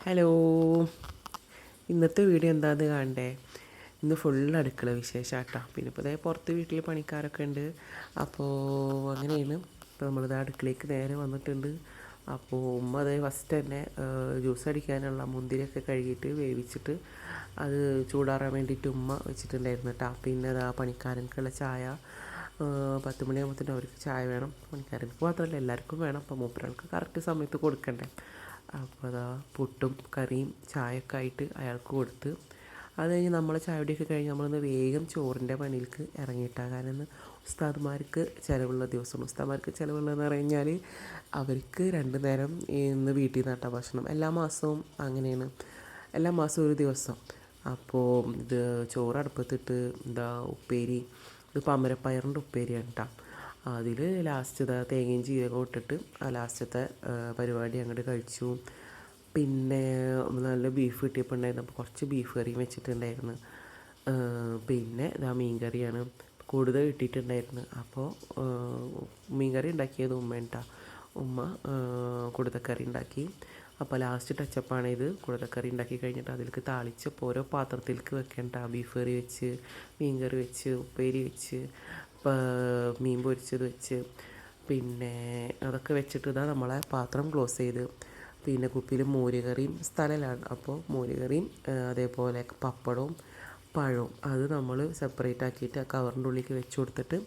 Hello, ഇന്നത്തെ video എന്താണെന്ന് കാണണ്ടേ? ഇന്ന് ഫുൾ അടുക്കള വിശേഷാട്ടോ. പിന്നെ ഇപ്പോൾ അതേ പുറത്ത് വീട്ടിൽ പണിക്കാരൊക്കെ ഉണ്ട്. അപ്പോൾ അങ്ങനെയാണ്. ഇപ്പോൾ നമ്മളിത് അടുക്കളയ്ക്ക് നേരെ വന്നിട്ടുണ്ട്. അപ്പോൾ ഉമ്മ അതേ ഫസ്റ്റ് തന്നെ ജ്യൂസ് അടിക്കാനുള്ള മുന്തിരിയൊക്കെ കഴുകിയിട്ട് വേവിച്ചിട്ട് അത് ചൂടാറാൻ വേണ്ടിയിട്ട് ഉമ്മ വെച്ചിട്ടുണ്ടായിരുന്നു കേട്ടോ. പിന്നെ അതാ പണിക്കാരൻക്കുള്ള ചായ 10 മണിയാകുമ്പോഴത്തേനും അവർക്ക് ചായ വേണം. പണിക്കാരൻക്ക് മാത്രമല്ല എല്ലാവർക്കും വേണം. അപ്പോൾ മൂപ്പരാൾക്ക് കറക്റ്റ് സമയത്ത് കൊടുക്കണ്ടേ. അപ്പോൾ അതാ പുട്ടും കറിയും ചായയൊക്കെ ആയിട്ട് അയാൾക്ക് കൊടുത്ത് അത് കഴിഞ്ഞ് നമ്മളെ ചായയുടെയൊക്കെ കഴിഞ്ഞ് നമ്മളൊന്ന് വേഗം ചോറിൻ്റെ പണിയിലേക്ക് ഇറങ്ങിയിട്ടാണ്. കാരണം ഇന്ന് ഉസ്താദ്മാർക്ക് ചിലവുള്ള ദിവസമാണ്. ഉസ്താദ്മാർക്ക് ചിലവുള്ളതെന്ന് പറഞ്ഞു കഴിഞ്ഞാൽ അവർക്ക് 2 നേരം ഇന്ന് വീട്ടിൽ നിന്നാട്ടാ ഭക്ഷണം. എല്ലാ മാസവും അങ്ങനെയാണ്. എല്ലാ മാസവും ഒരു ദിവസം. അപ്പോൾ ഇത് ചോറ് അടുപ്പത്തിട്ട് ഉപ്പേരി, ഇതിപ്പോൾ അമരപ്പയറിൻ്റെ ഉപ്പേരിയാണ് കേട്ടോ. അതിൽ ലാസ്റ്റത്തെ തേങ്ങയും ജീരകവും ഇട്ടിട്ട് ആ ലാസ്റ്റത്തെ പരിപാടി അങ്ങോട്ട് കഴിച്ചു. പിന്നെ നല്ല ബീഫ് കിട്ടിയപ്പോൾ ഉണ്ടായിരുന്നു. അപ്പോൾ കുറച്ച് ബീഫ് കറിയും വെച്ചിട്ടുണ്ടായിരുന്നു. പിന്നെ ഇതാ മീൻ കറിയാണ് കൂടുതൽ കിട്ടിയിട്ടുണ്ടായിരുന്നു. അപ്പോൾ മീൻ കറി ഉണ്ടാക്കിയത് ഉമ്മ ഉമ്മ കുടുതക്കറി ഉണ്ടാക്കി. അപ്പോൾ ലാസ്റ്റ് ടച്ചപ്പാണ് ഇത്. കുടുതക്കറി ഉണ്ടാക്കി കഴിഞ്ഞിട്ട് അതിലേക്ക് താളിച്ചപ്പോൾ ഓരോ പാത്രത്തിലേക്ക് വെക്കേണ്ട. ബീഫ് കറി വെച്ച്, മീൻ കറി വെച്ച്, ഉപ്പേരി വെച്ച്, മീൻ പൊരിച്ചത് വെച്ച്, പിന്നെ അതൊക്കെ വെച്ചിട്ട് ഇതാ നമ്മളെ പാത്രം ക്ലോസ് ചെയ്ത്. പിന്നെ കുപ്പിയിൽ മോരുകറിയും സ്ഥലമാണ്. അപ്പോൾ മോരുകറിയും അതേപോലെ പപ്പടവും പഴവും അത് നമ്മൾ സെപ്പറേറ്റ് ആക്കിയിട്ട് ആ കവറിൻ്റെ ഉള്ളിലേക്ക് വെച്ച് കൊടുത്തിട്ട്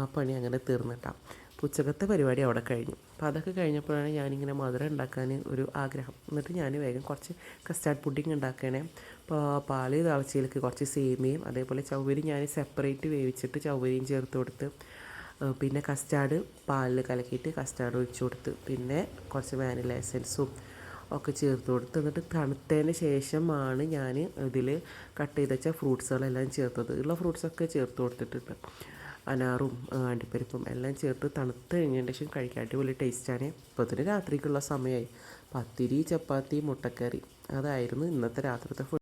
ആ പണി അങ്ങനെ തീർന്നിട്ടാണ്. ഉച്ചക്കത്തെ പരിപാടി അവിടെ കഴിഞ്ഞു. അപ്പോൾ അതൊക്കെ കഴിഞ്ഞപ്പോഴാണ് ഞാനിങ്ങനെ മധുരം ഉണ്ടാക്കാൻ ഒരു ആഗ്രഹം. എന്നിട്ട് ഞാൻ വേഗം കുറച്ച് കസ്റ്റാർഡ് പുഡിങ് ഉണ്ടാക്കണേ. അപ്പോൾ പാല് തിളച്ചതിലേക്ക് കുറച്ച് സേമിയയും അതേപോലെ ചവ്വരി ഞാൻ സെപ്പറേറ്റ് വേവിച്ചിട്ട് ചവ്വരിയും ചേർത്ത് കൊടുത്ത്, പിന്നെ കസ്റ്റാർഡ് പാലിൽ കലക്കിയിട്ട് കസ്റ്റാർഡ് ഒഴിച്ച് കൊടുത്ത്, പിന്നെ കുറച്ച് വാനില എസൻസും ഒക്കെ ചേർത്ത് കൊടുത്ത്, എന്നിട്ട് തണുത്തതിന് ശേഷമാണ് ഞാൻ ഇതിൽ കട്ട് ചെയ്ത് വെച്ച ഫ്രൂട്ട്സുകളെല്ലാം ചേർത്തത്. ഉള്ള ഫ്രൂട്ട്സൊക്കെ ചേർത്ത് കൊടുത്തിട്ടുണ്ട്. അനാറും അണ്ടിപ്പരിപ്പും എല്ലാം ചേർത്ത് തണുത്ത് കഴിഞ്ഞതിന് ശേഷം കഴിക്കാൻ അടിപൊളി ടേസ്റ്റാണ്. ഇപ്പോൾ ഇതിന് രാത്രിക്കുള്ള സമയമായി. പത്തിരി, ചപ്പാത്തി, മുട്ടക്കറി അതായിരുന്നു ഇന്നത്തെ രാത്രിത്തെ ഫുഡ്.